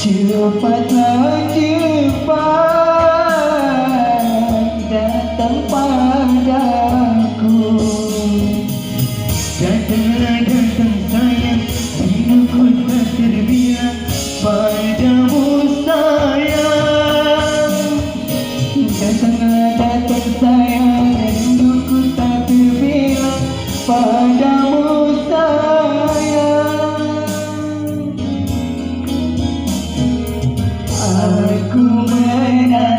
Cepatlah cepat datang padaku. Datanglah datang sayang, rinduku tak terbilang padamu sayang. Datanglah datang sayang, rinduku tak terbilang padamu sayang. Aku menang.